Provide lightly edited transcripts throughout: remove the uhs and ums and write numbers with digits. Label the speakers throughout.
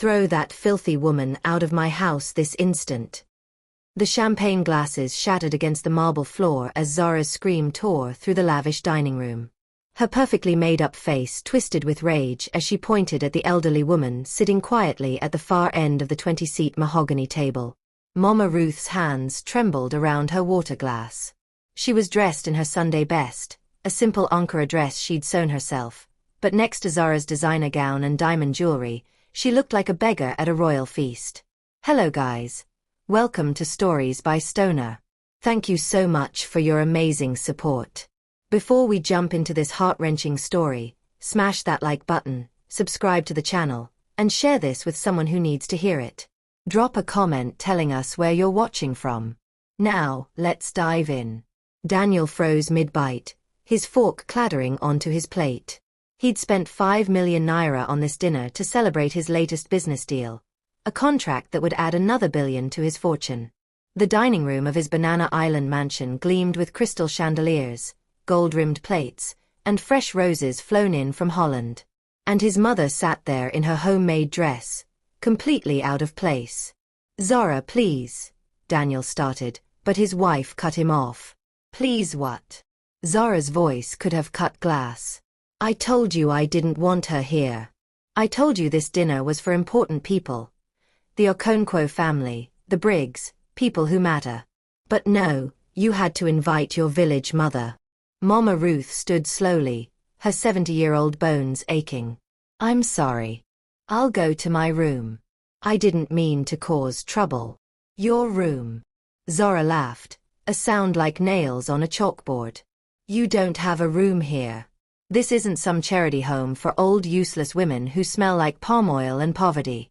Speaker 1: Throw that filthy woman out of my house this instant. The champagne glasses shattered against the marble floor as Zara's scream tore through the lavish dining room. Her perfectly made-up face twisted with rage as she pointed at the elderly woman sitting quietly at the far end of the 20-seat mahogany table. Mama Ruth's hands trembled around her water glass. She was dressed in her Sunday best, a simple Ankara dress she'd sewn herself, but next to Zara's designer gown and diamond jewelry, she looked like a beggar at a royal feast. Hello guys. Welcome to Stories by Stoner. Thank you so much for your amazing support. Before we jump into this heart-wrenching story, smash that like button, subscribe to the channel, and share this with someone who needs to hear it. Drop a comment telling us where you're watching from. Now, let's dive in. Daniel froze mid-bite, his fork clattering onto his plate. He'd spent 5 million naira on this dinner to celebrate his latest business deal, a contract that would add another billion to his fortune. The dining room of his Banana Island mansion gleamed with crystal chandeliers, gold-rimmed plates, and fresh roses flown in from Holland. And his mother sat there in her homemade dress, completely out of place. Zara, please, Daniel started, but his wife cut him off. Please what? Zara's voice could have cut glass. I told you I didn't want her here. I told you this dinner was for important people. The Okonkwo family, the Briggs, people who matter. But no, you had to invite your village mother. Mama Ruth stood slowly, her 70-year-old bones aching. I'm sorry. I'll go to my room. I didn't mean to cause trouble. Your room. Zara laughed, a sound like nails on a chalkboard. You don't have a room here. This isn't some charity home for old useless women who smell like palm oil and poverty.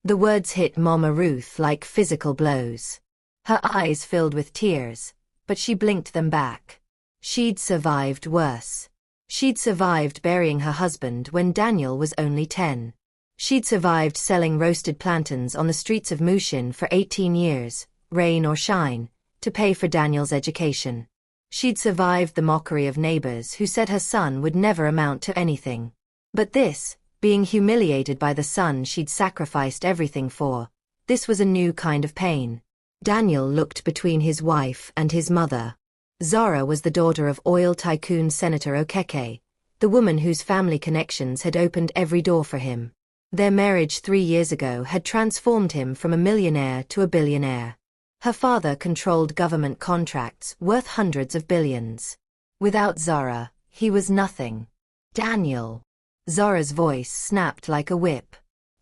Speaker 1: The words hit Mama Ruth like physical blows. Her eyes filled with tears, but she blinked them back. She'd survived worse. She'd survived burying her husband when Daniel was only 10. She'd survived selling roasted plantains on the streets of Mushin for 18 years, rain or shine, to pay for Daniel's education. She'd survived the mockery of neighbors who said her son would never amount to anything. But this, being humiliated by the son she'd sacrificed everything for, this was a new kind of pain. Daniel looked between his wife and his mother. Zara was the daughter of oil tycoon Senator Okeke, the woman whose family connections had opened every door for him. Their marriage 3 years ago had transformed him from a millionaire to a billionaire. Her father controlled government contracts worth hundreds of billions. Without Zara, he was nothing. Daniel. Zara's voice snapped like a whip.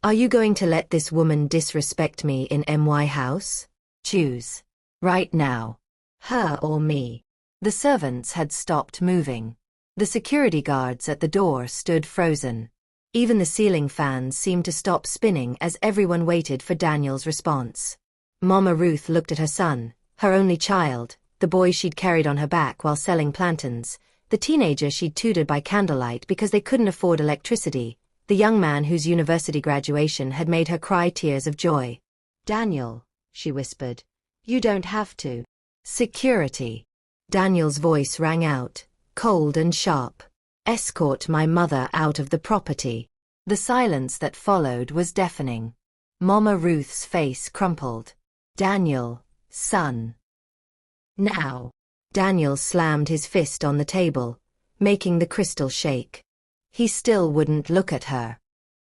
Speaker 1: Are you going to let this woman disrespect me in my house? Choose. Right now. Her or me. The servants had stopped moving. The security guards at the door stood frozen. Even the ceiling fans seemed to stop spinning as everyone waited for Daniel's response. Mama Ruth looked at her son, her only child, the boy she'd carried on her back while selling plantains, the teenager she'd tutored by candlelight because they couldn't afford electricity, the young man whose university graduation had made her cry tears of joy. Daniel, she whispered, you don't have to. Security. Daniel's voice rang out, cold and sharp. Escort my mother out of the property. The silence that followed was deafening. Mama Ruth's face crumpled. Daniel, son. Now. Daniel slammed his fist on the table, making the crystal shake. He still wouldn't look at her.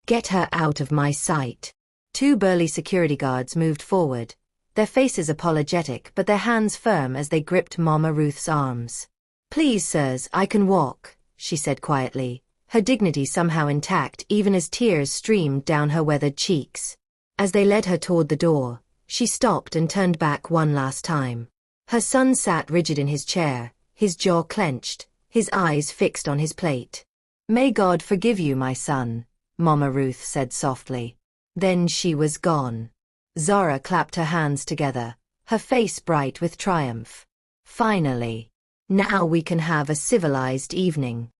Speaker 1: Get her out of my sight. 2 burly security guards moved forward, their faces apologetic but their hands firm as they gripped Mama Ruth's arms. Please, sirs, I can walk, she said quietly, her dignity somehow intact even as tears streamed down her weathered cheeks. As they led her toward the door, she stopped and turned back one last time. Her son sat rigid in his chair, his jaw clenched, his eyes fixed on his plate. May God forgive you, my son, Mama Ruth said softly. Then she was gone. Zara clapped her hands together, her face bright with triumph. Finally. Now we can have a civilized evening.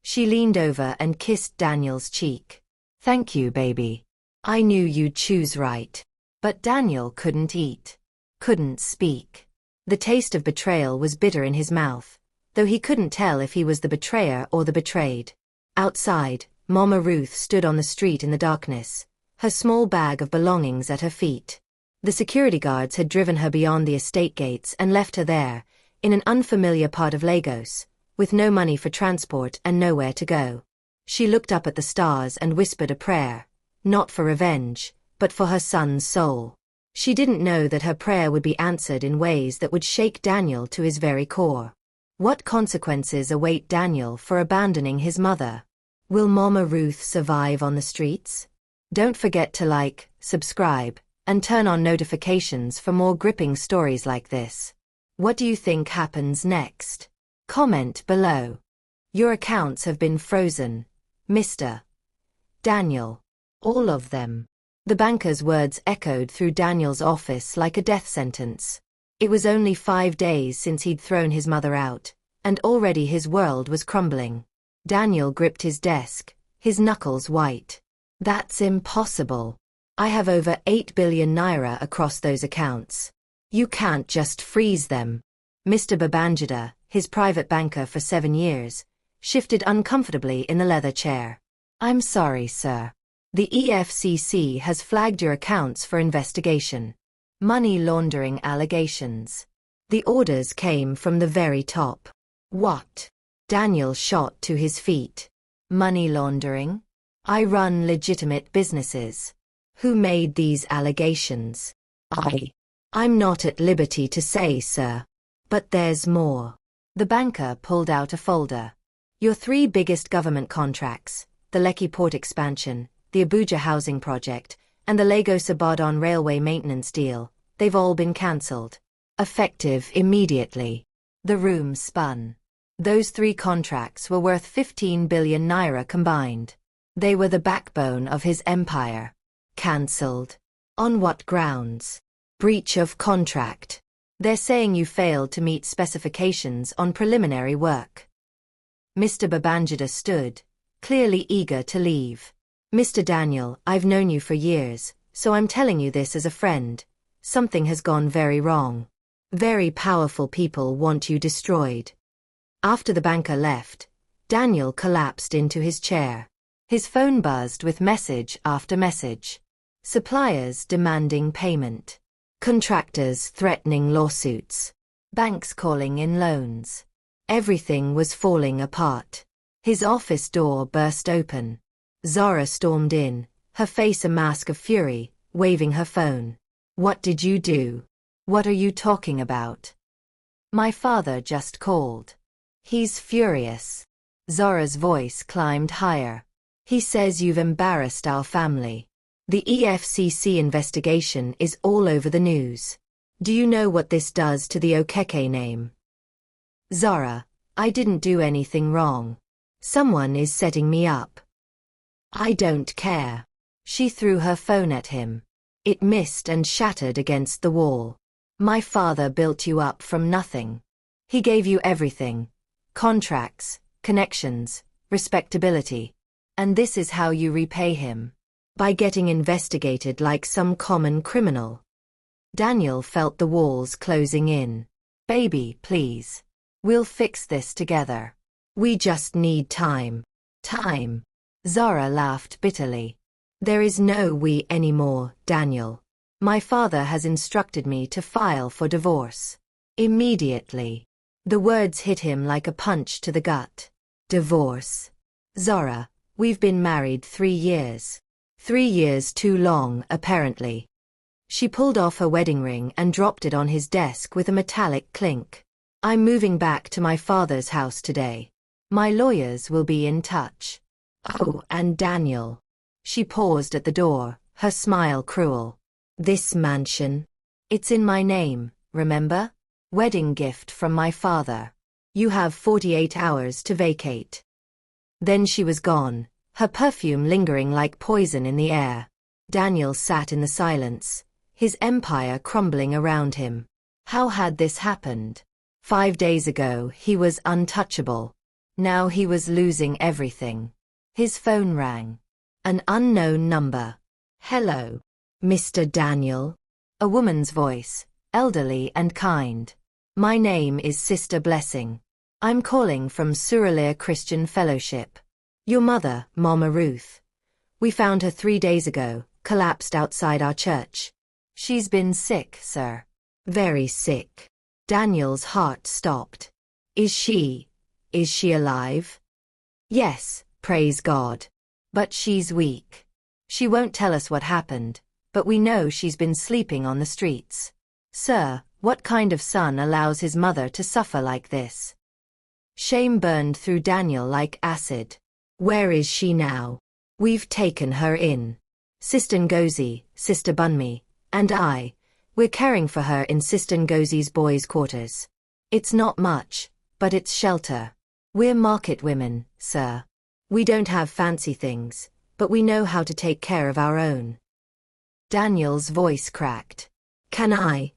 Speaker 1: She leaned over and kissed Daniel's cheek. Thank you, baby. I knew you'd choose right. But Daniel couldn't eat. Couldn't speak. The taste of betrayal was bitter in his mouth, though he couldn't tell if he was the betrayer or the betrayed. Outside, Mama Ruth stood on the street in the darkness, her small bag of belongings at her feet. The security guards had driven her beyond the estate gates and left her there, in an unfamiliar part of Lagos, with no money for transport and nowhere to go. She looked up at the stars and whispered a prayer, not for revenge, but for her son's soul. She didn't know that her prayer would be answered in ways that would shake Daniel to his very core. What consequences await Daniel for abandoning his mother? Will Mama Ruth survive on the streets? Don't forget to like, subscribe, and turn on notifications for more gripping stories like this. What do you think happens next? Comment below. Your accounts have been frozen, Mr. Daniel. All of them. The banker's words echoed through Daniel's office like a death sentence. It was only 5 days since he'd thrown his mother out, and already his world was crumbling. Daniel gripped his desk, his knuckles white. That's impossible. I have over 8 billion naira across those accounts. You can't just freeze them. Mr. Babangida, his private banker for 7 years, shifted uncomfortably in the leather chair. I'm sorry, sir. The EFCC has flagged your accounts for investigation. Money laundering allegations. The orders came from the very top. What? Daniel shot to his feet. Money laundering? I run legitimate businesses. Who made these allegations? I'm not at liberty to say, sir. But there's more. The banker pulled out a folder. Your 3 biggest government contracts, the Lekki Port expansion, the Abuja housing project, and the Lagos-Ibadan railway maintenance deal, they've all been cancelled. Effective immediately. The room spun. Those 3 contracts were worth 15 billion naira combined. They were the backbone of his empire. Cancelled. On what grounds? Breach of contract. They're saying you failed to meet specifications on preliminary work. Mr. Babangida stood, clearly eager to leave. Mr. Daniel, I've known you for years, so I'm telling you this as a friend. Something has gone very wrong. Very powerful people want you destroyed. After the banker left, Daniel collapsed into his chair. His phone buzzed with message after message. Suppliers demanding payment. Contractors threatening lawsuits. Banks calling in loans. Everything was falling apart. His office door burst open. Zara stormed in, her face a mask of fury, waving her phone. What did you do? What are you talking about? My father just called. He's furious. Zara's voice climbed higher. He says you've embarrassed our family. The EFCC investigation is all over the news. Do you know what this does to the Okeke name? Zara, I didn't do anything wrong. Someone is setting me up. I don't care. She threw her phone at him. It missed and shattered against the wall. My father built you up from nothing. He gave you everything. Contracts, connections, respectability. And this is how you repay him. By getting investigated like some common criminal. Daniel felt the walls closing in. Baby, please. We'll fix this together. We just need time. Time. Zara laughed bitterly. There is no we anymore, Daniel. My father has instructed me to file for divorce. Immediately. The words hit him like a punch to the gut. Divorce. Zara, we've been married 3 years. 3 years too long, apparently. She pulled off her wedding ring and dropped it on his desk with a metallic clink. I'm moving back to my father's house today. My lawyers will be in touch. Oh, and Daniel. She paused at the door, her smile cruel. This mansion. It's in my name, remember? Wedding gift from my father. You have 48 hours to vacate. Then she was gone, her perfume lingering like poison in the air. Daniel sat in the silence, his empire crumbling around him. How had this happened? 5 days ago he was untouchable. Now he was losing everything. His phone rang. An unknown number. Hello. Mr. Daniel? A woman's voice, elderly and kind. My name is Sister Blessing. I'm calling from Suralere Christian Fellowship. Your mother, Mama Ruth. We found her 3 days ago, collapsed outside our church. She's been sick, sir. Very sick. Daniel's heart stopped. Is she alive? Yes, praise God. But she's weak. She won't tell us what happened, but we know she's been sleeping on the streets. Sir, what kind of son allows his mother to suffer like this? Shame burned through Daniel like acid. Where is she now? We've taken her in. Sister Ngozi, Sister Bunmi, and we're caring for her in Sister Ngozi's boys' quarters. It's not much, but it's shelter. We're market women, sir. We don't have fancy things, but we know how to take care of our own. Daniel's voice cracked. Can I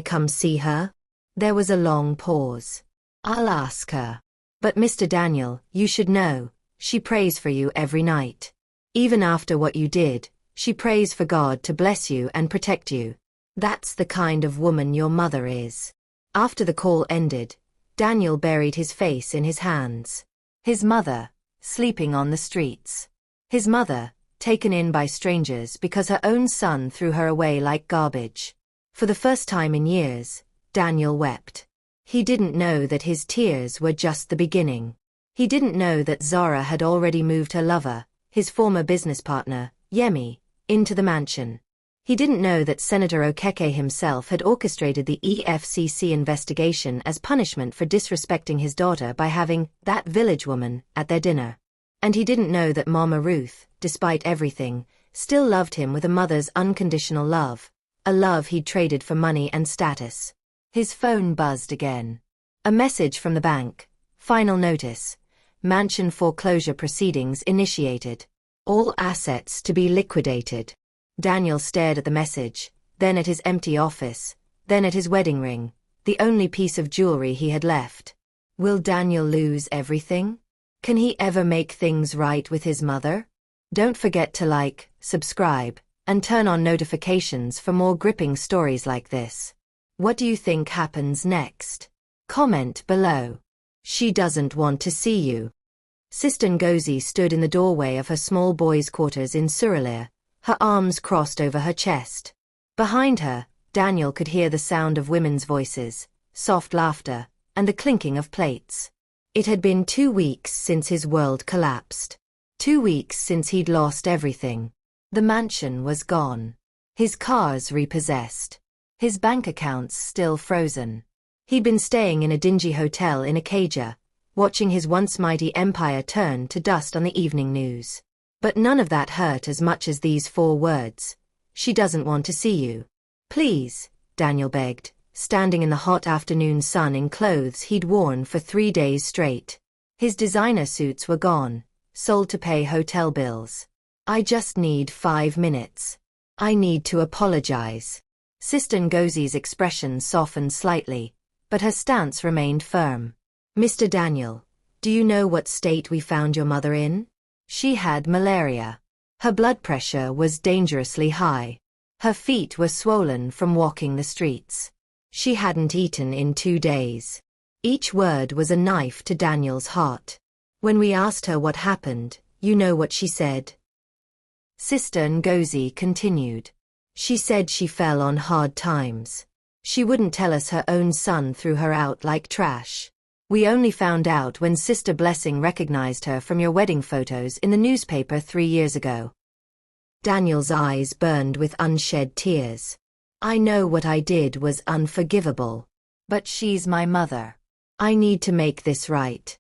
Speaker 1: come see her? There was a long pause. I'll ask her. But Mr. Daniel, you should know, she prays for you every night. Even after what you did, she prays for God to bless you and protect you. That's the kind of woman your mother is. After the call ended, Daniel buried his face in his hands. His mother, sleeping on the streets. His mother, taken in by strangers because her own son threw her away like garbage. For the first time in years, Daniel wept. He didn't know that his tears were just the beginning. He didn't know that Zara had already moved her lover, his former business partner, Yemi, into the mansion. He didn't know that Senator Okeke himself had orchestrated the EFCC investigation as punishment for disrespecting his daughter by having that village woman at their dinner. And he didn't know that Mama Ruth, despite everything, still loved him with a mother's unconditional love, a love he'd traded for money and status. His phone buzzed again. A message from the bank. Final notice. Mansion foreclosure proceedings initiated. All assets to be liquidated. Daniel stared at the message, then at his empty office, then at his wedding ring, the only piece of jewelry he had left. Will Daniel lose everything? Can he ever make things right with his mother? Don't forget to like, subscribe, and turn on notifications for more gripping stories like this. What do you think happens next? Comment below. She doesn't want to see you. Sister Ngozi stood in the doorway of her small boys' quarters in Surulere, her arms crossed over her chest. Behind her, Daniel could hear the sound of women's voices, soft laughter, and the clinking of plates. It had been 2 weeks since his world collapsed. 2 weeks since he'd lost everything. The mansion was gone. His cars repossessed. His bank accounts still frozen. He'd been staying in a dingy hotel in Acadia, watching his once mighty empire turn to dust on the evening news. But none of that hurt as much as these 4 words. She doesn't want to see you. Please, Daniel begged, standing in the hot afternoon sun in clothes he'd worn for 3 days straight. His designer suits were gone, sold to pay hotel bills. I just need 5 minutes. I need to apologize. Sister Ngozi's expression softened slightly, but her stance remained firm. Mr. Daniel, do you know what state we found your mother in? She had malaria. Her blood pressure was dangerously high. Her feet were swollen from walking the streets. She hadn't eaten in 2 days. Each word was a knife to Daniel's heart. When we asked her what happened, you know what she said? Sister Ngozi continued. She said she fell on hard times. She wouldn't tell us her own son threw her out like trash. We only found out when Sister Blessing recognized her from your wedding photos in the newspaper 3 years ago. Daniel's eyes burned with unshed tears. I know what I did was unforgivable. But she's my mother. I need to make this right.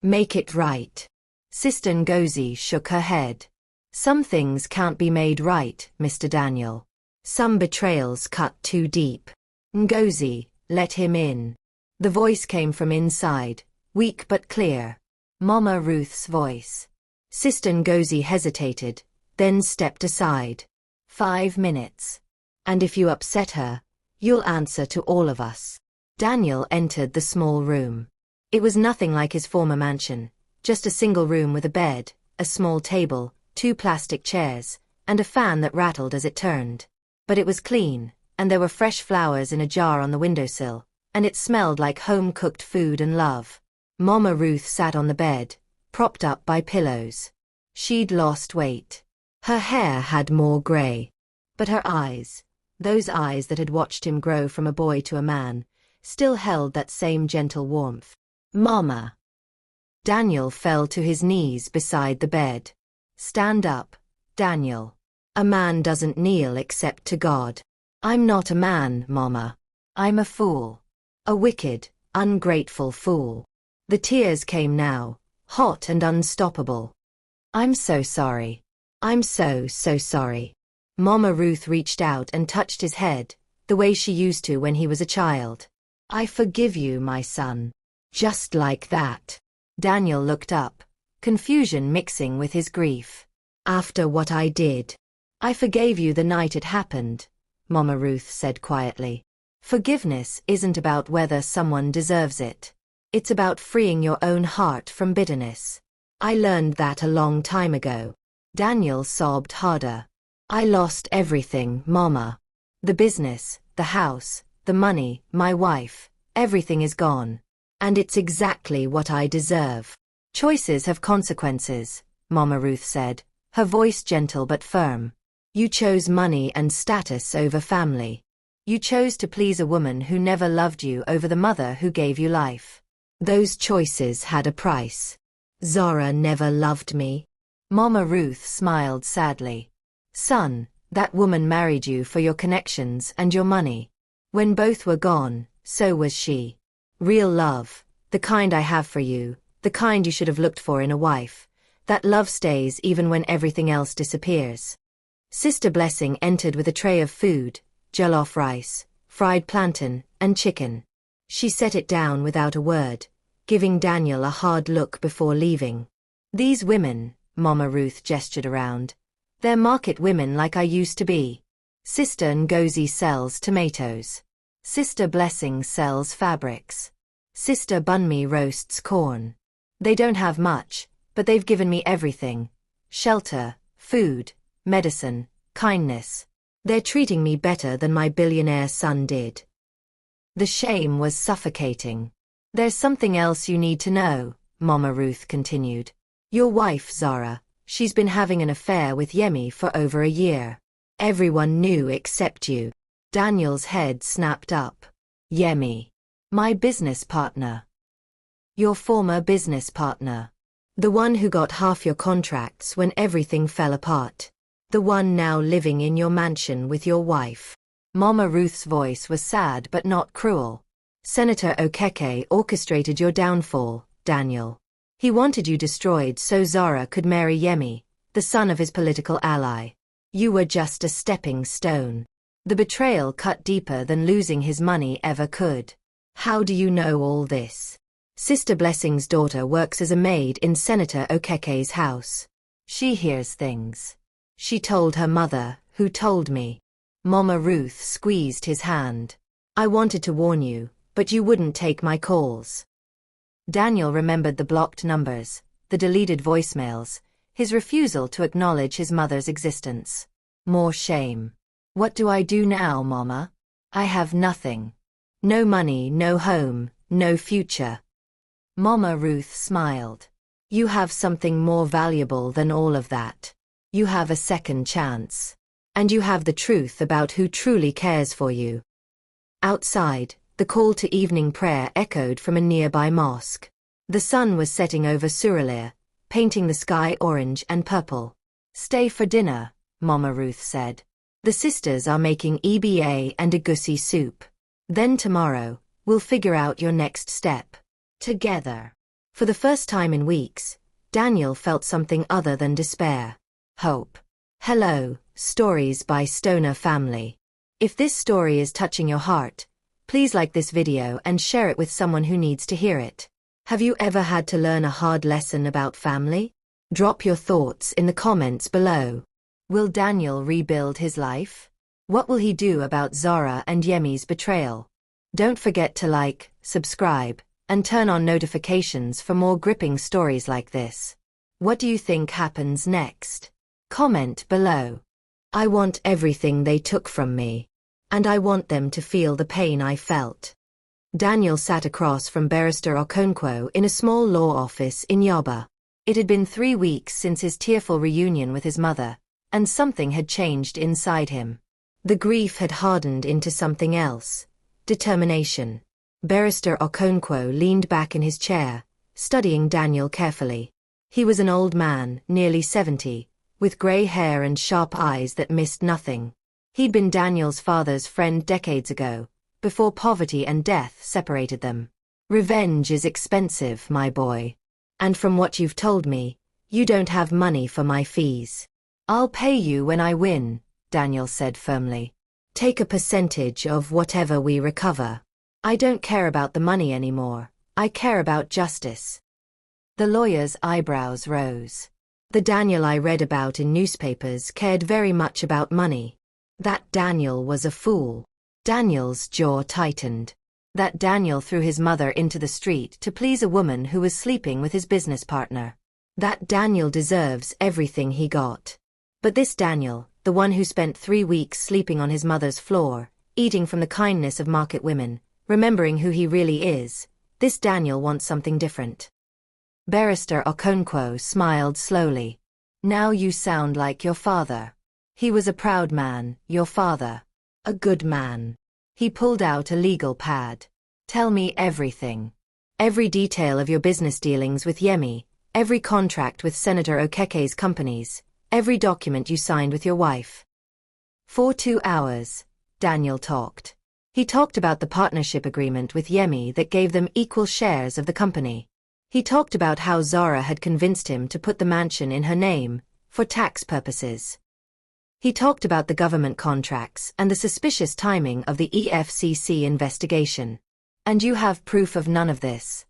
Speaker 1: Make it right. Sister Ngozi shook her head. Some things can't be made right, Mr. Daniel. Some betrayals cut too deep. Ngozi, let him in. The voice came from inside, weak but clear. Mama Ruth's voice. Sister Ngozi hesitated, then stepped aside. 5 minutes. And if you upset her, you'll answer to all of us. Daniel entered the small room. It was nothing like his former mansion, just a single room with a bed, a small table, 2 plastic chairs, and a fan that rattled as it turned. But it was clean, and there were fresh flowers in a jar on the windowsill, and it smelled like home-cooked food and love. Mama Ruth sat on the bed, propped up by pillows. She'd lost weight. Her hair had more grey. But her eyes, those eyes that had watched him grow from a boy to a man, still held that same gentle warmth. Mama. Daniel fell to his knees beside the bed. Stand up, Daniel. A man doesn't kneel except to God. I'm not a man, Mama. I'm a fool. A wicked, ungrateful fool. The tears came now, hot and unstoppable. I'm so sorry. I'm so sorry. Mama Ruth reached out and touched his head, the way she used to when he was a child. I forgive you, my son. Just like that. Daniel looked up, confusion mixing with his grief. After what I did. I forgave you the night it happened, Mama Ruth said quietly. Forgiveness isn't about whether someone deserves it. It's about freeing your own heart from bitterness. I learned that a long time ago. Daniel sobbed harder. I lost everything, Mama. The business, the house, the money, my wife, everything is gone. And it's exactly what I deserve. Choices have consequences, Mama Ruth said, her voice gentle but firm. You chose money and status over family. You chose to please a woman who never loved you over the mother who gave you life. Those choices had a price. Zara never loved me. Mama Ruth smiled sadly. Son, that woman married you for your connections and your money. When both were gone, so was she. Real love, the kind I have for you, the kind you should have looked for in a wife, that love stays even when everything else disappears. Sister Blessing entered with a tray of food, jollof rice, fried plantain, and chicken. She set it down without a word, giving Daniel a hard look before leaving. These women, Mama Ruth gestured around. They're market women like I used to be. Sister Ngozi sells tomatoes. Sister Blessing sells fabrics. Sister Bunmi roasts corn. They don't have much, but they've given me everything. Shelter, food, medicine, kindness. They're treating me better than my billionaire son did. The shame was suffocating. There's something else you need to know, Mama Ruth continued. Your wife, Zara, she's been having an affair with Yemi for over a year. Everyone knew except you. Daniel's head snapped up. Yemi. My business partner. Your former business partner. The one who got half your contracts when everything fell apart. The one now living in your mansion with your wife. Mama Ruth's voice was sad but not cruel. Senator Okeke orchestrated your downfall, Daniel. He wanted you destroyed so Zara could marry Yemi, the son of his political ally. You were just a stepping stone. The betrayal cut deeper than losing his money ever could. How do you know all this? Sister Blessing's daughter works as a maid in Senator Okeke's house. She hears things. She told her mother, who told me. Mama Ruth squeezed his hand. I wanted to warn you, but you wouldn't take my calls. Daniel remembered the blocked numbers, the deleted voicemails, his refusal to acknowledge his mother's existence. More shame. What do I do now, Mama? I have nothing. No money, no home, no future. Mama Ruth smiled. You have something more valuable than all of that. You have a second chance. And you have the truth about who truly cares for you. Outside, the call to evening prayer echoed from a nearby mosque. The sun was setting over Suralere, painting the sky orange and purple. Stay for dinner, Mama Ruth said. The sisters are making EBA and egusi soup. Then tomorrow, we'll figure out your next step. Together. For the first time in weeks, Daniel felt something other than despair. Hope. Hello, Stories by Stoner Family. If this story is touching your heart, please like this video and share it with someone who needs to hear it. Have you ever had to learn a hard lesson about family? Drop your thoughts in the comments below. Will Daniel rebuild his life? What will he do about Zara and Yemi's betrayal? Don't forget to like, subscribe, and turn on notifications for more gripping stories like this. What do you think happens next? Comment below. I want everything they took from me. And I want them to feel the pain I felt. Daniel sat across from Barrister Okonkwo in a small law office in Yaba. It had been 3 weeks since his tearful reunion with his mother, and something had changed inside him. The grief had hardened into something else. Determination. Barrister Okonkwo leaned back in his chair, studying Daniel carefully. He was an old man, nearly 70, with grey hair and sharp eyes that missed nothing. He'd been Daniel's father's friend decades ago, before poverty and death separated them. Revenge is expensive, my boy. And from what you've told me, you don't have money for my fees. I'll pay you when I win, Daniel said firmly. Take a percentage of whatever we recover. I don't care about the money anymore. I care about justice. The lawyer's eyebrows rose. The Daniel I read about in newspapers cared very much about money. That Daniel was a fool. Daniel's jaw tightened. That Daniel threw his mother into the street to please a woman who was sleeping with his business partner. That Daniel deserves everything he got. But this Daniel, the one who spent 3 weeks sleeping on his mother's floor, eating from the kindness of market women, remembering who he really is, this Daniel wants something different. Barrister Okonkwo smiled slowly. Now you sound like your father. He was a proud man, your father. A good man. He pulled out a legal pad. Tell me everything. Every detail of your business dealings with Yemi, every contract with Senator Okeke's companies, every document you signed with your wife. For 2 hours, Daniel talked. He talked about the partnership agreement with Yemi that gave them equal shares of the company. He talked about how Zara had convinced him to put the mansion in her name, for tax purposes. He talked about the government contracts and the suspicious timing of the EFCC investigation. And you have proof of none of this?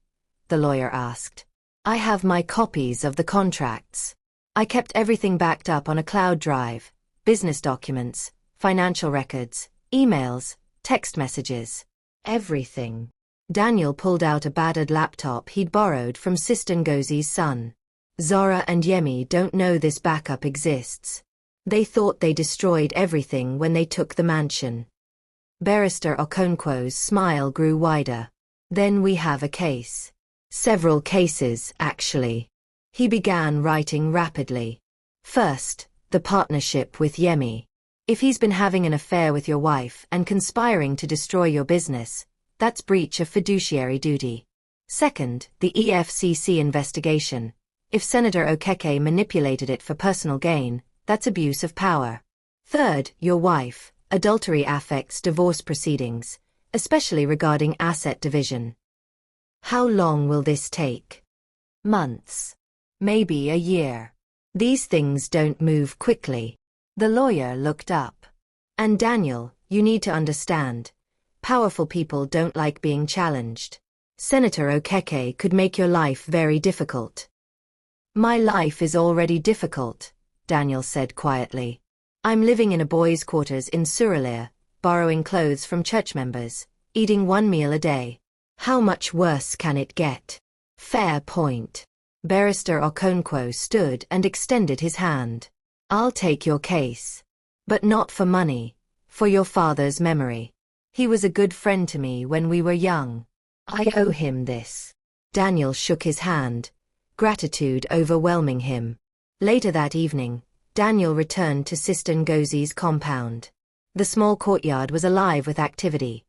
Speaker 1: The lawyer asked. I have my copies of the contracts. I kept everything backed up on a cloud drive, business documents, financial records, emails, text messages. Everything. Daniel pulled out a battered laptop he'd borrowed from Sister Ngozi's son. Zara and Yemi don't know this backup exists. They thought they destroyed everything when they took the mansion. Barrister Okonkwo's smile grew wider. Then we have a case. Several cases, actually. He began writing rapidly. First, the partnership with Yemi. If he's been having an affair with your wife and conspiring to destroy your business, that's breach of fiduciary duty. Second, the EFCC investigation. If Senator Okeke manipulated it for personal gain, that's abuse of power. Third, your wife. Adultery affects divorce proceedings, especially regarding asset division. How long will this take? Months. Maybe a year. These things don't move quickly. The lawyer looked up. And Daniel, you need to understand. Powerful people don't like being challenged. Senator Okeke could make your life very difficult. My life is already difficult, Daniel said quietly. I'm living in a boys' quarters in Suralere, borrowing clothes from church members, eating 1 meal a day. How much worse can it get? Fair point. Barrister Okonkwo stood and extended his hand. I'll take your case. But not for money, for your father's memory. He was a good friend to me when we were young. I owe him this. Daniel shook his hand, gratitude overwhelming him. Later that evening, Daniel returned to Sister Ngozi's compound. The small courtyard was alive with activity.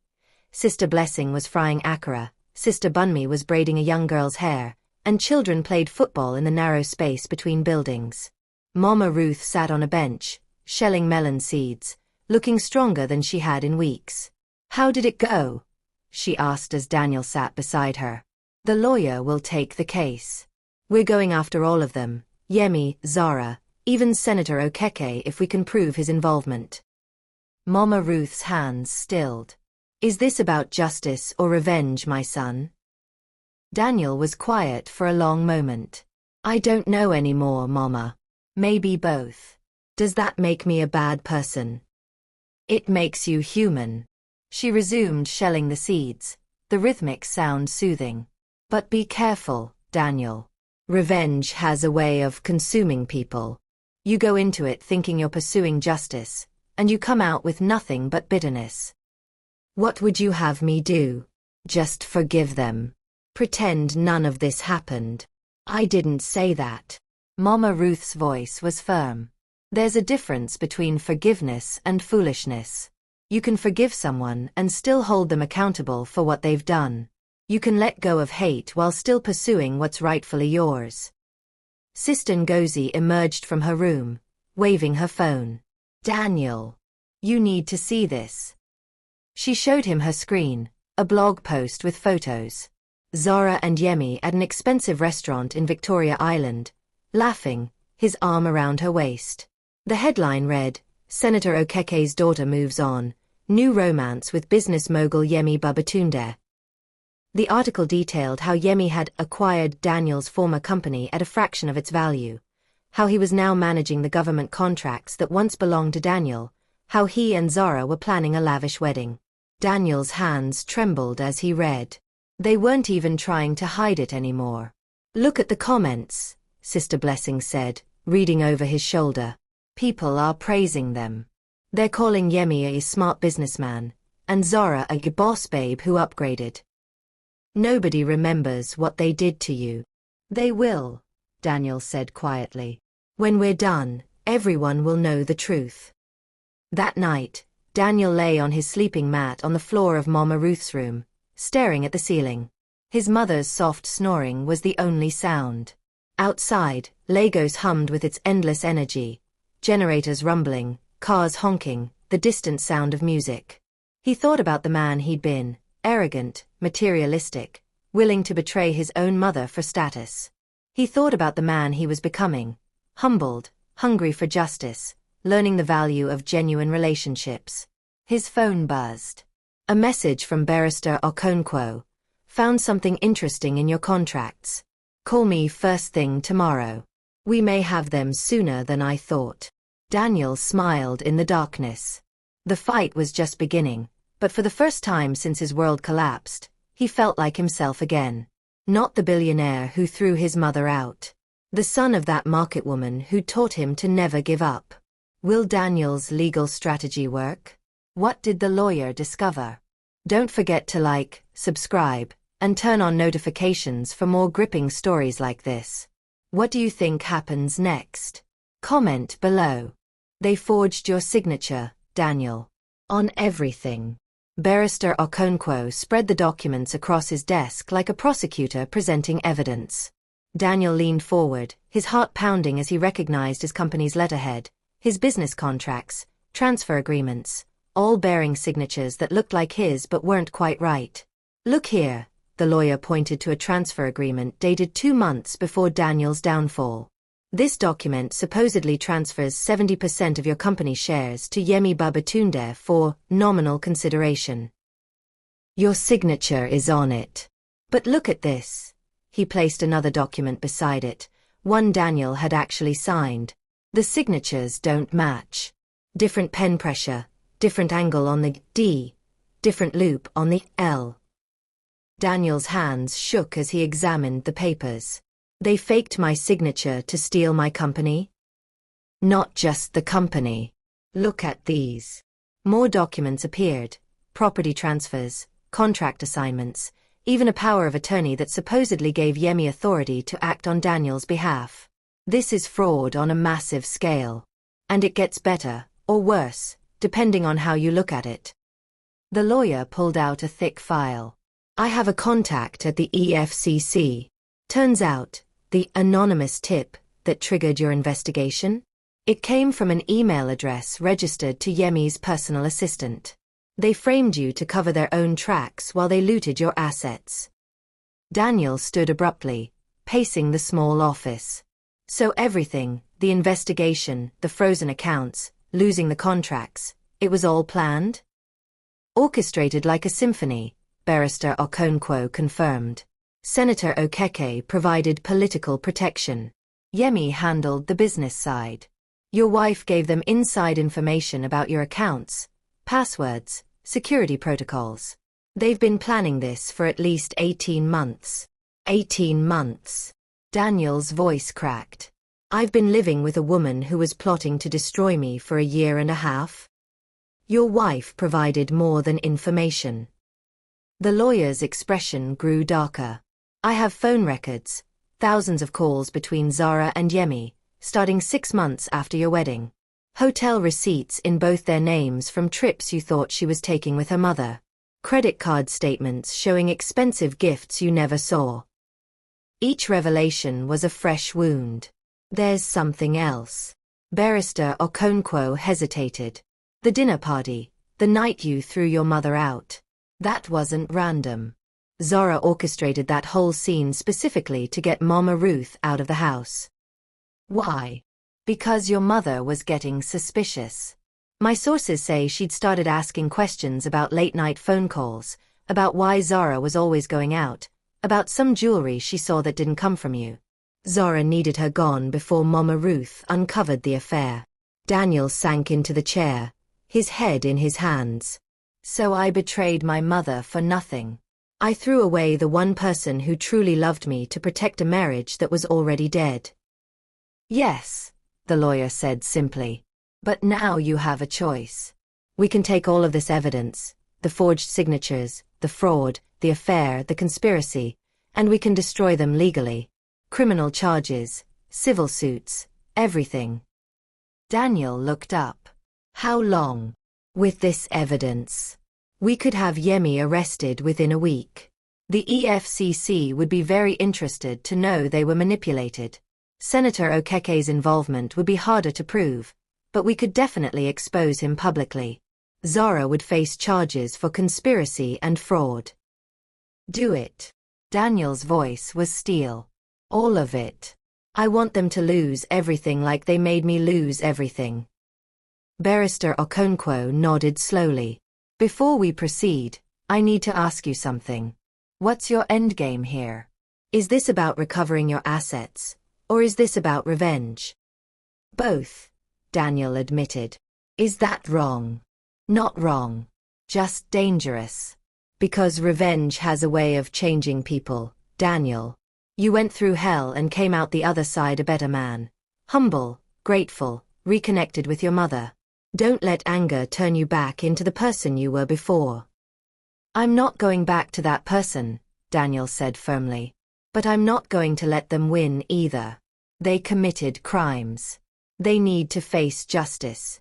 Speaker 1: Sister Blessing was frying akara, Sister Bunmi was braiding a young girl's hair, and children played football in the narrow space between buildings. Mama Ruth sat on a bench, shelling melon seeds, looking stronger than she had in weeks. How did it go? She asked as Daniel sat beside her. The lawyer will take the case. We're going after all of them, Yemi, Zara, even Senator Okeke if we can prove his involvement. Mama Ruth's hands stilled. Is this about justice or revenge, my son? Daniel was quiet for a long moment. I don't know anymore, Mama. Maybe both. Does that make me a bad person? It makes you human. She resumed shelling the seeds, the rhythmic sound soothing. But be careful, Daniel. Revenge has a way of consuming people. You go into it thinking you're pursuing justice, and you come out with nothing but bitterness. What would you have me do? Just forgive them. Pretend none of this happened. I didn't say that. Mama Ruth's voice was firm. There's a difference between forgiveness and foolishness. You can forgive someone and still hold them accountable for what they've done. You can let go of hate while still pursuing what's rightfully yours. Sister Ngozi emerged from her room, waving her phone. Daniel, you need to see this. She showed him her screen, a blog post with photos. Zara and Yemi at an expensive restaurant in Victoria Island, laughing, his arm around her waist. The headline read, Senator Okeke's daughter moves on, new romance with business mogul Yemi Babatunde. The article detailed how Yemi had acquired Daniel's former company at a fraction of its value, how he was now managing the government contracts that once belonged to Daniel, how he and Zara were planning a lavish wedding. Daniel's hands trembled as he read. They weren't even trying to hide it anymore. Look at the comments, Sister Blessing said, reading over his shoulder. People are praising them. They're calling Yemi a smart businessman, and Zara a boss babe who upgraded. Nobody remembers what they did to you. They will, Daniel said quietly. When we're done, everyone will know the truth. That night, Daniel lay on his sleeping mat on the floor of Mama Ruth's room, staring at the ceiling. His mother's soft snoring was the only sound. Outside, Lagos hummed with its endless energy, generators rumbling, cars honking, the distant sound of music. He thought about the man he'd been, arrogant, materialistic, willing to betray his own mother for status. He thought about the man he was becoming, humbled, hungry for justice, learning the value of genuine relationships. His phone buzzed. A message from Barrister Okonkwo. Found something interesting in your contracts. Call me first thing tomorrow. We may have them sooner than I thought. Daniel smiled in the darkness. The fight was just beginning, but for the first time since his world collapsed, he felt like himself again. Not the billionaire who threw his mother out. The son of that market woman who taught him to never give up. Will Daniel's legal strategy work? What did the lawyer discover? Don't forget to like, subscribe, and turn on notifications for more gripping stories like this. What do you think happens next? Comment below. They forged your signature, Daniel. On everything. Barrister Okonkwo spread the documents across his desk like a prosecutor presenting evidence. Daniel leaned forward, his heart pounding as he recognized his company's letterhead, his business contracts, transfer agreements, all bearing signatures that looked like his but weren't quite right. Look here, the lawyer pointed to a transfer agreement dated 2 months before Daniel's downfall. This document supposedly transfers 70% of your company's shares to Yemi Babatunde for nominal consideration. Your signature is on it. But look at this. He placed another document beside it, one Daniel had actually signed. The signatures don't match. Different pen pressure, different angle on the D, different loop on the L. Daniel's hands shook as he examined the papers. They faked my signature to steal my company? Not just the company. Look at these. More documents appeared, property transfers, contract assignments, even a power of attorney that supposedly gave Yemi authority to act on Daniel's behalf. This is fraud on a massive scale. And it gets better, or worse, depending on how you look at it. The lawyer pulled out a thick file. I have a contact at the EFCC. Turns out, the anonymous tip that triggered your investigation? It came from an email address registered to Yemi's personal assistant. They framed you to cover their own tracks while they looted your assets. Daniel stood abruptly, pacing the small office. So everything, the investigation, the frozen accounts, losing the contracts, it was all planned? Orchestrated like a symphony, Barrister Okonkwo confirmed. Senator Okeke provided political protection. Yemi handled the business side. Your wife gave them inside information about your accounts, passwords, security protocols. They've been planning this for at least 18 months. 18 months. Daniel's voice cracked. I've been living with a woman who was plotting to destroy me for a year and a half. Your wife provided more than information. The lawyer's expression grew darker. I have phone records, thousands of calls between Zara and Yemi, starting 6 months after your wedding. Hotel receipts in both their names from trips you thought she was taking with her mother. Credit card statements showing expensive gifts you never saw. Each revelation was a fresh wound. There's something else. Barrister Okonkwo hesitated. The dinner party, the night you threw your mother out. That wasn't random. Zara orchestrated that whole scene specifically to get Mama Ruth out of the house. Why? Because your mother was getting suspicious. My sources say she'd started asking questions about late-night phone calls, about why Zara was always going out, about some jewelry she saw that didn't come from you. Zara needed her gone before Mama Ruth uncovered the affair. Daniel sank into the chair, his head in his hands. So I betrayed my mother for nothing. I threw away the one person who truly loved me to protect a marriage that was already dead. Yes, the lawyer said simply. But now you have a choice. We can take all of this evidence, the forged signatures, the fraud, the affair, the conspiracy, and we can destroy them legally. Criminal charges, civil suits, everything. Daniel looked up. How long? With this evidence, we could have Yemi arrested within a week. The EFCC would be very interested to know they were manipulated. Senator Okeke's involvement would be harder to prove, but we could definitely expose him publicly. Zara would face charges for conspiracy and fraud. Do it. Daniel's voice was steel. All of it. I want them to lose everything like they made me lose everything. Barrister Okonkwo nodded slowly. Before we proceed, I need to ask you something. What's your endgame here? Is this about recovering your assets, or is this about revenge? Both, Daniel admitted. Is that wrong? Not wrong. Just dangerous. Because revenge has a way of changing people, Daniel. You went through hell and came out the other side a better man. Humble, grateful, reconnected with your mother. Don't let anger turn you back into the person you were before. I'm not going back to that person, Daniel said firmly. But I'm not going to let them win either. They committed crimes. They need to face justice.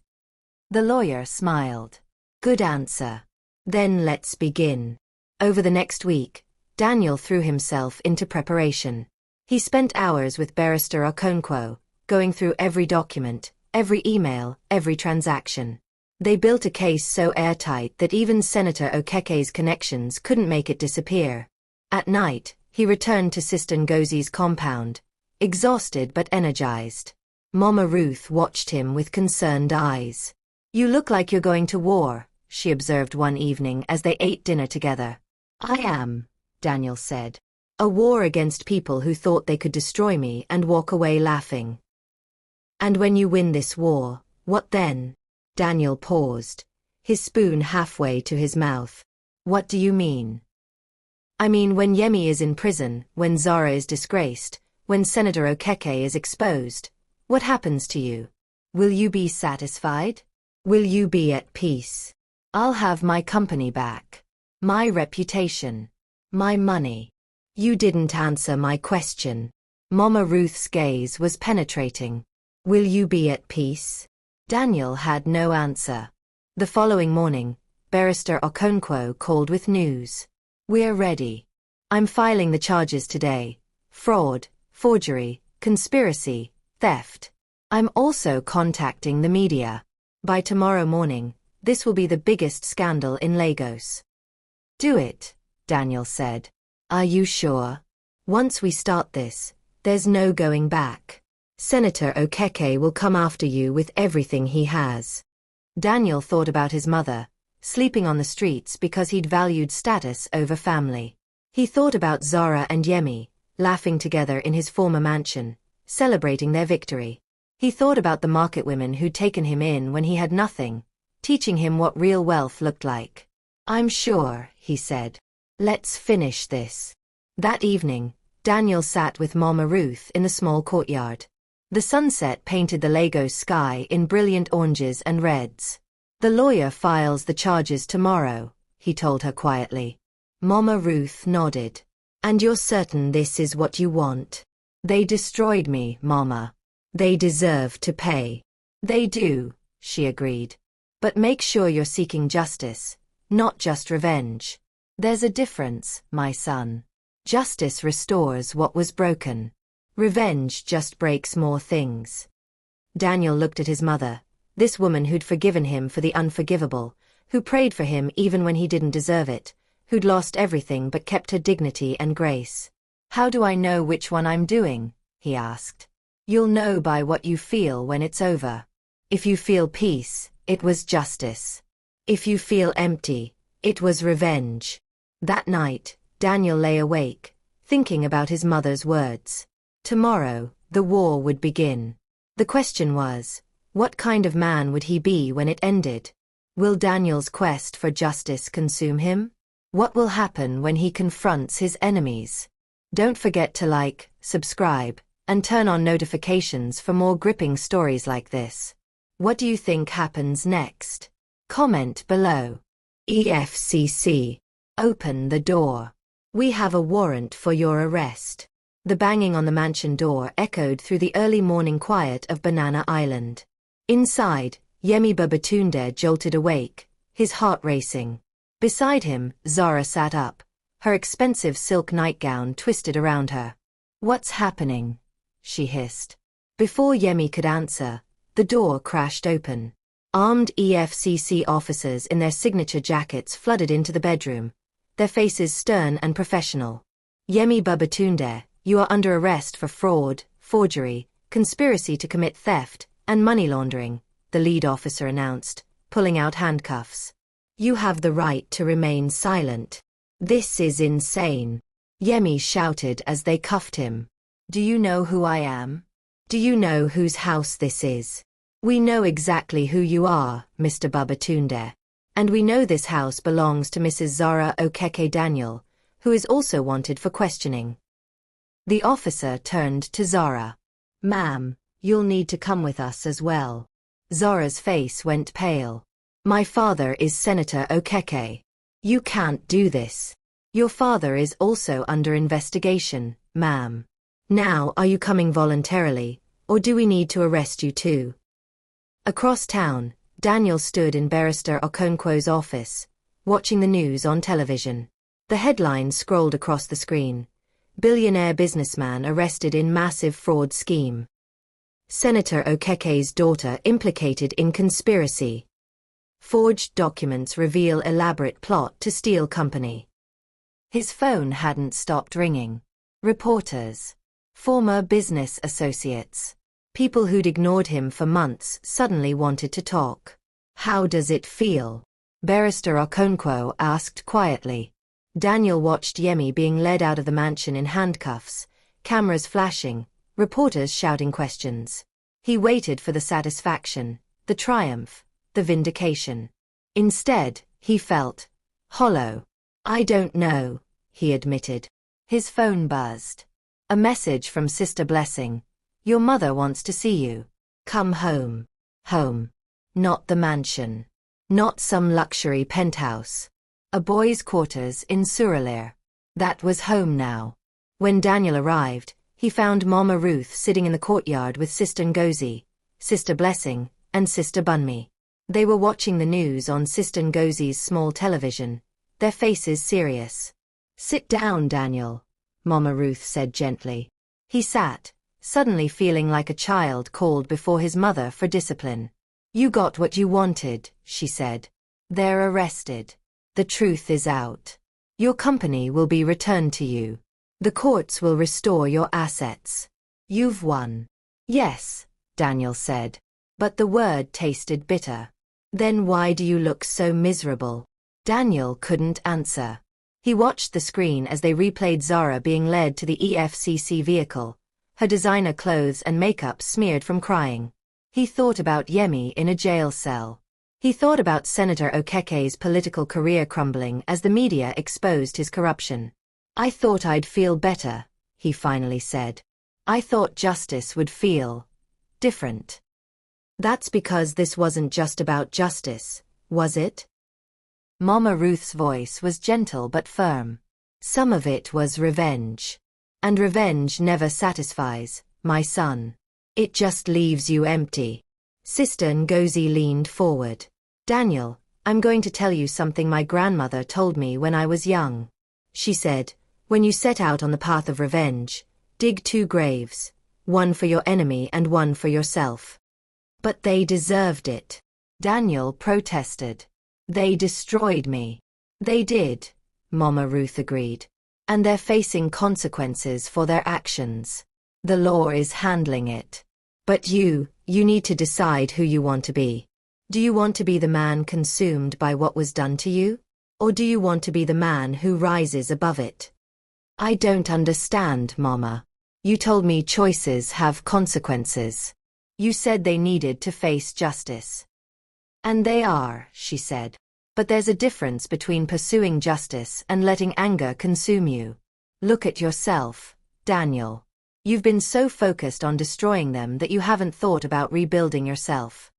Speaker 1: The lawyer smiled. Good answer. Then let's begin. Over the next week, Daniel threw himself into preparation. He spent hours with Barrister Okonkwo, going through every document, every email, every transaction. They built a case so airtight that even Senator Okeke's connections couldn't make it disappear. At night, he returned to Sister Ngozi's compound, exhausted but energized. Mama Ruth watched him with concerned eyes. You look like you're going to war, she observed one evening as they ate dinner together. I am, Daniel said. A war against people who thought they could destroy me and walk away laughing. And when you win this war, what then? Daniel paused, his spoon halfway to his mouth. What do you mean? I mean when Yemi is in prison, when Zara is disgraced, when Senator Okeke is exposed, what happens to you? Will you be satisfied? Will you be at peace? I'll have my company back. My reputation. My money. You didn't answer my question. Mama Ruth's gaze was penetrating. Will you be at peace? Daniel had no answer. The following morning, Barrister Okonkwo called with news. We're ready. I'm filing the charges today. Fraud, forgery, conspiracy, theft. I'm also contacting the media. By tomorrow morning, this will be the biggest scandal in Lagos. Do it, Daniel said. Are you sure? Once we start this, there's no going back. Senator Okeke will come after you with everything he has. Daniel thought about his mother, sleeping on the streets because he'd valued status over family. He thought about Zara and Yemi, laughing together in his former mansion, celebrating their victory. He thought about the market women who'd taken him in when he had nothing, teaching him what real wealth looked like. I'm sure, he said. Let's finish this. That evening, Daniel sat with Mama Ruth in the small courtyard. The sunset painted the Lagos sky in brilliant oranges and reds. The lawyer files the charges tomorrow, he told her quietly. Mama Ruth nodded. And you're certain this is what you want? They destroyed me, Mama. They deserve to pay. They do, she agreed. But make sure you're seeking justice, not just revenge. There's a difference, my son. Justice restores what was broken. Revenge just breaks more things. Daniel looked at his mother, this woman who'd forgiven him for the unforgivable, who prayed for him even when he didn't deserve it, who'd lost everything but kept her dignity and grace. How do I know which one I'm doing? He asked. You'll know by what you feel when it's over. If you feel peace, it was justice. If you feel empty, it was revenge. That night, Daniel lay awake, thinking about his mother's words. Tomorrow, the war would begin. The question was, what kind of man would he be when it ended? Will Daniel's quest for justice consume him? What will happen when he confronts his enemies? Don't forget to like, subscribe, and turn on notifications for more gripping stories like this. What do you think happens next? Comment below. EFCC. Open the door. We have a warrant for your arrest. The banging on the mansion door echoed through the early morning quiet of Banana Island. Inside, Yemi Babatunde jolted awake, his heart racing. Beside him, Zara sat up, her expensive silk nightgown twisted around her. What's happening? She hissed. Before Yemi could answer, the door crashed open. Armed EFCC officers in their signature jackets flooded into the bedroom, their faces stern and professional. Yemi Babatunde, you are under arrest for fraud, forgery, conspiracy to commit theft, and money laundering, the lead officer announced, pulling out handcuffs. You have the right to remain silent. This is insane. Yemi shouted as they cuffed him. Do you know who I am? Do you know whose house this is? We know exactly who you are, Mr. Babatunde. And we know this house belongs to Mrs. Zara Okeke Daniel, who is also wanted for questioning. The officer turned to Zara. Ma'am, you'll need to come with us as well. Zara's face went pale. My father is Senator Okeke. You can't do this. Your father is also under investigation, ma'am. Now, are you coming voluntarily, or do we need to arrest you too? Across town, Daniel stood in Barrister Okonkwo's office, watching the news on television. The headlines scrolled across the screen. Billionaire businessman arrested in massive fraud scheme. Senator Okeke's daughter implicated in conspiracy. Forged documents reveal elaborate plot to steal company. His phone hadn't stopped ringing. Reporters, former business associates, people who'd ignored him for months suddenly wanted to talk. How does it feel? Barrister Okonkwo asked quietly. Daniel watched Yemi being led out of the mansion in handcuffs, cameras flashing, reporters shouting questions. He waited for the satisfaction, the triumph, the vindication. Instead, he felt hollow. I don't know, he admitted. His phone buzzed. A message from Sister Blessing. Your mother wants to see you. Come home. Home. Not the mansion. Not some luxury penthouse. A boys' quarters in Suralere. That was home now. When Daniel arrived, he found Mama Ruth sitting in the courtyard with Sister Ngozi, Sister Blessing, and Sister Bunmi. They were watching the news on Sister Ngozi's small television, their faces serious. Sit down, Daniel, Mama Ruth said gently. He sat, suddenly feeling like a child called before his mother for discipline. You got what you wanted, she said. They're arrested. The truth is out. Your company will be returned to you. The courts will restore your assets. You've won. Yes, Daniel said. But the word tasted bitter. Then why do you look so miserable? Daniel couldn't answer. He watched the screen as they replayed Zara being led to the EFCC vehicle, her designer clothes and makeup smeared from crying. He thought about Yemi in a jail cell. He thought about Senator Okeke's political career crumbling as the media exposed his corruption. I thought I'd feel better, he finally said. I thought justice would feel different. That's because this wasn't just about justice, was it? Mama Ruth's voice was gentle but firm. Some of it was revenge. And revenge never satisfies, my son. It just leaves you empty. Sister Ngozi leaned forward. Daniel, I'm going to tell you something my grandmother told me when I was young. She said, when you set out on the path of revenge, dig 2 graves, one for your enemy and one for yourself. But they deserved it. Daniel protested. They destroyed me. They did, Mama Ruth agreed. And they're facing consequences for their actions. The law is handling it. But you need to decide who you want to be. Do you want to be the man consumed by what was done to you? Or do you want to be the man who rises above it? I don't understand, Mama. You told me choices have consequences. You said they needed to face justice. And they are, she said. But there's a difference between pursuing justice and letting anger consume you. Look at yourself, Daniel. You've been so focused on destroying them that you haven't thought about rebuilding yourself.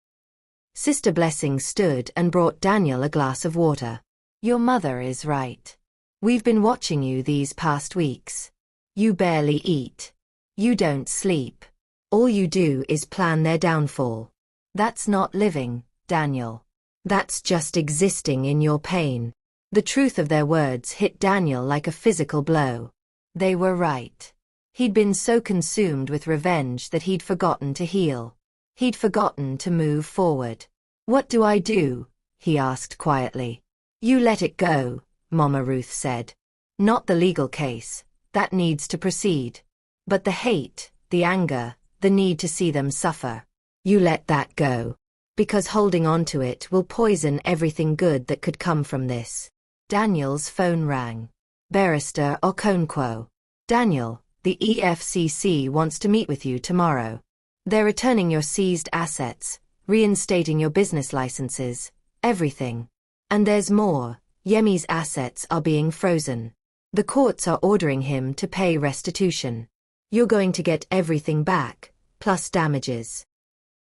Speaker 1: Sister Blessing stood and brought Daniel a glass of water. Your mother is right. We've been watching you these past weeks. You barely eat. You don't sleep. All you do is plan their downfall. That's not living, Daniel. That's just existing in your pain. The truth of their words hit Daniel like a physical blow. They were right. He'd been so consumed with revenge that he'd forgotten to heal. He'd forgotten to move forward. What do I do? He asked quietly. You let it go, Mama Ruth said. Not the legal case. That needs to proceed. But the hate, the anger, the need to see them suffer. You let that go. Because holding on to it will poison everything good that could come from this. Daniel's phone rang. Barrister Okonkwo. Daniel, the EFCC wants to meet with you tomorrow. They're returning your seized assets, reinstating your business licenses, everything. And there's more. Yemi's assets are being frozen. The courts are ordering him to pay restitution. You're going to get everything back, plus damages.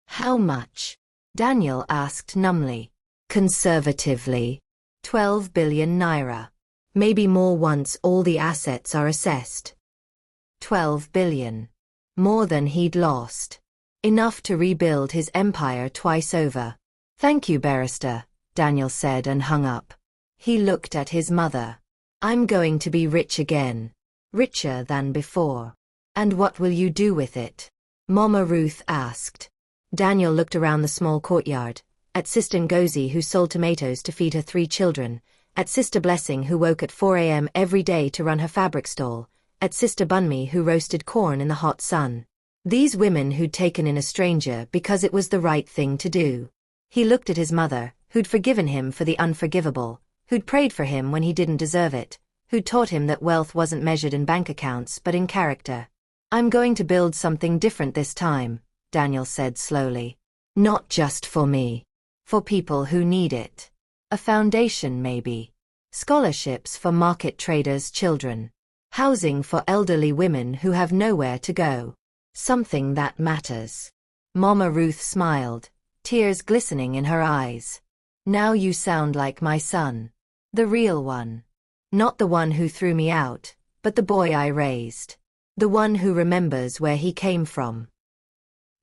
Speaker 1: How much? Daniel asked numbly. Conservatively. 12 billion naira. Maybe more once all the assets are assessed. 12 billion. More than he'd lost. Enough to rebuild his empire twice over. Thank you, barrister, Daniel said and hung up. He looked at his mother. I'm going to be rich again. Richer than before. And what will you do with it? Mama Ruth asked. Daniel looked around the small courtyard, at Sister Ngozi who sold tomatoes to feed her 3 children, at Sister Blessing who woke at 4 a.m. every day to run her fabric stall, at Sister Bunmi who roasted corn in the hot sun. These women who'd taken in a stranger because it was the right thing to do. He looked at his mother, who'd forgiven him for the unforgivable, who'd prayed for him when he didn't deserve it, who'd taught him that wealth wasn't measured in bank accounts but in character. I'm going to build something different this time, Daniel said slowly. Not just for me. For people who need it. A foundation maybe. Scholarships for market traders' children. Housing for elderly women who have nowhere to go. Something that matters. Mama Ruth smiled, tears glistening in her eyes. Now you sound like my son. The real one. Not the one who threw me out, but the boy I raised. The one who remembers where he came from.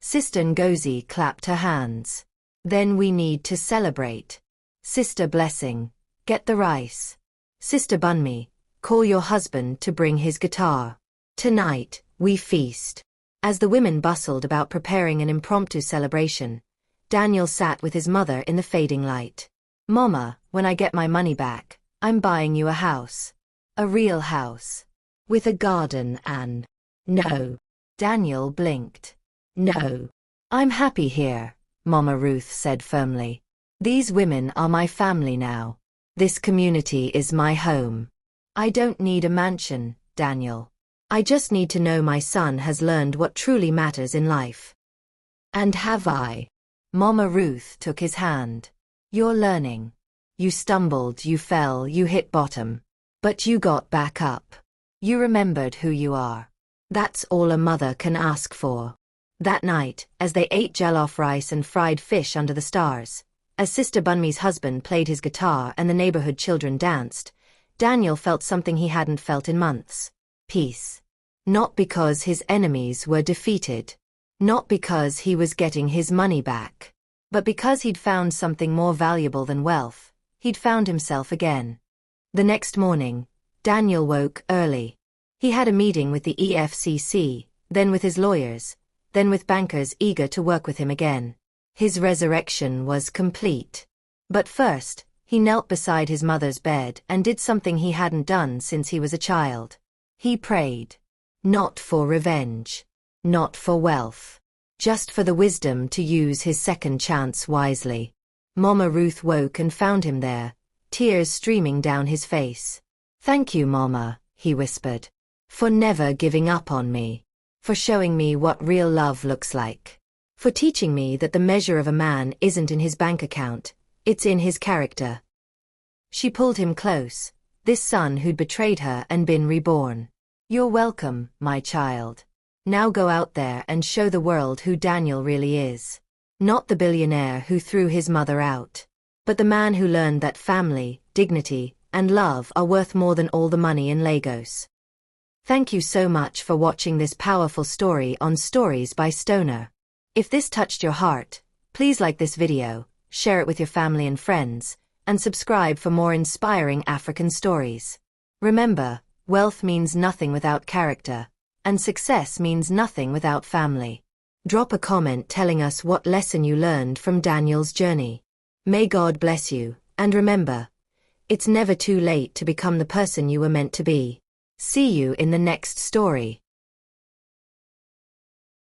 Speaker 1: Sister Ngozi clapped her hands. Then we need to celebrate. Sister Blessing, get the rice. Sister Bunmi, call your husband to bring his guitar. Tonight, we feast. As the women bustled about preparing an impromptu celebration, Daniel sat with his mother in the fading light. Mama, when I get my money back, I'm buying you a house. A real house. With a garden and... No. Daniel blinked. No. I'm happy here, Mama Ruth said firmly. These women are my family now. This community is my home. I don't need a mansion, Daniel. I just need to know my son has learned what truly matters in life. And have I? Mama Ruth took his hand. You're learning. You stumbled, you fell, you hit bottom. But you got back up. You remembered who you are. That's all a mother can ask for. That night, as they ate jollof rice and fried fish under the stars, as Sister Bunmi's husband played his guitar and the neighborhood children danced, Daniel felt something he hadn't felt in months. Peace. Not because his enemies were defeated. Not because he was getting his money back, but because he'd found something more valuable than wealth. He'd found himself again. The next morning, Daniel woke early. He had a meeting with the EFCC, then with his lawyers, then with bankers eager to work with him again. His resurrection was complete. But first, he knelt beside his mother's bed and did something he hadn't done since he was a child. He prayed. Not for revenge. Not for wealth. Just for the wisdom to use his second chance wisely. Mama Ruth woke and found him there, tears streaming down his face. "Thank you, Mama," he whispered. "For never giving up on me. For showing me what real love looks like. For teaching me that the measure of a man isn't in his bank account, it's in his character." She pulled him close, this son who'd betrayed her and been reborn. "You're welcome, my child. Now go out there and show the world who Daniel really is. Not the billionaire who threw his mother out, but the man who learned that family, dignity, and love are worth more than all the money in Lagos." Thank you so much for watching this powerful story on Stories by Stoner. If this touched your heart, please like this video, share it with your family and friends, and subscribe for more inspiring African stories. Remember, wealth means nothing without character, and success means nothing without family. Drop a comment telling us what lesson you learned from Daniel's journey. May God bless you, and remember, it's never too late to become the person you were meant to be. See you in the next story.